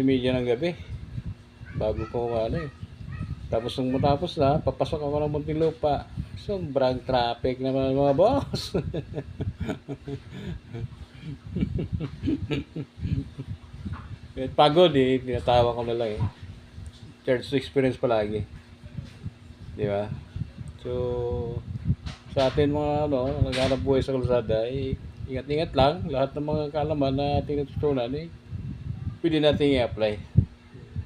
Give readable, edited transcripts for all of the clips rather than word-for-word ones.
Media ng gabi bago ko tapos nung matapos na papasok ako ng Muntinlupa, sobrang traffic naman mga boss. Pagod tinatawa ko na lang charge to experience palagi, di ba? So sa atin mga naghanap buhay sa kalsada, ingat-ingat lang. Lahat ng mga kaalaman na ating natutunan pwede natin i-apply.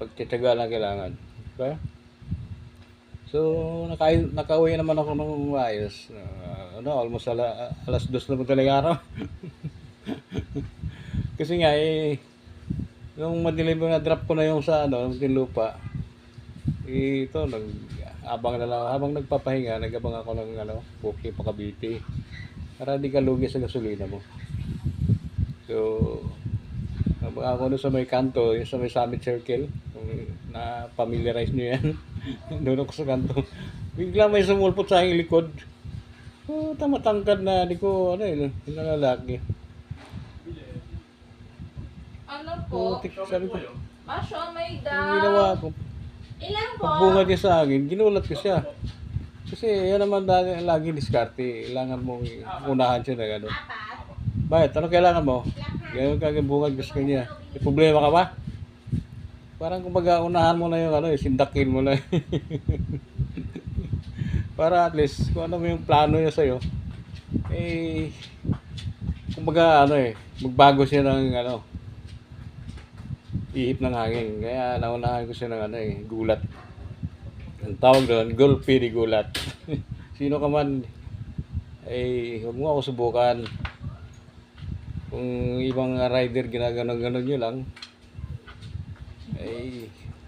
Pagtitiyaga lang kailangan. Okay? So, nakauwi naman ako ng maayos. Almost alas 2 na madaling araw. Kasi nga, nung madilim na drop ko na yung sa Tinlupa, abang na lang, habang nagpapahinga, nagabang ako ng Puki pa Cavite. Para di ka lugi sa gasolina mo. So, ako doon sa may kanto, yung sa may Summit Circle, kung na-familiarize nyo yan, doon ako sa kanto. Bigla may sumulpot sa aking likod. Matangkad na, di ko, yung lalaki. Ano po? Sabi ko, Masyo, may ang ginawa ko, Ilan po? pagbunga niya sa akin, ginulat ko siya. Kasi yan naman lagi diskarte, kailangan mong unahan siya na gano'n. Bakit? Ano kailangan mo? Gano'n kagabungad gusto niya. May problema ka ba? Parang kumbaga unahan mo na yung sindakin mo na. Para at least kung ano yung plano niya sa'yo, kumbaga magbago siya ng ihip ng hangin. Kaya naunahan ko siya ng gulat. Ang tawag doon, gulpi di gulat. Sino ka man, huwag mo ako subukan. Kung ibang rider ginaganon-ganon nyo lang,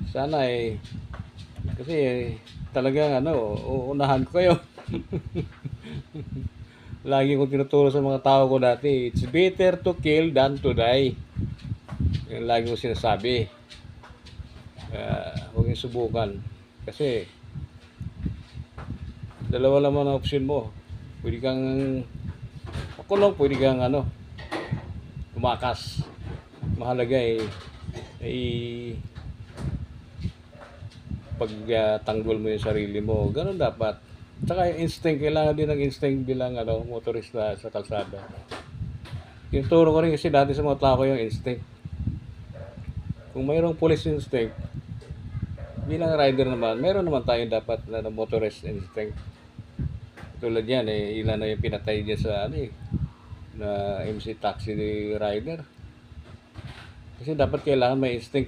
sana kasi talagang uunahan ko kayo. Lagi kong tinuturo sa mga tao ko dati, it's better to kill than to die. Yung lagi kong sinasabi. Huwag yung subukan. Kasi dalawa naman ang option mo. Pwede kang makulong, pwede kang tumakas. Mahalaga pagtanggol mo yung sarili mo. Ganun dapat. Tsaka yung instinct, kailangan din ng instinct bilang motorista sa kalsada. Yung turo ko rin kasi dati sa mga tao ko yung instinct. Kung mayroong police instinct, bilang rider naman, meron naman tayo dapat na motorist instinct. Tulad yan, ilan na yung pinatay niya sa na MC taxi rider. Kasi dapat kailangan may instinct.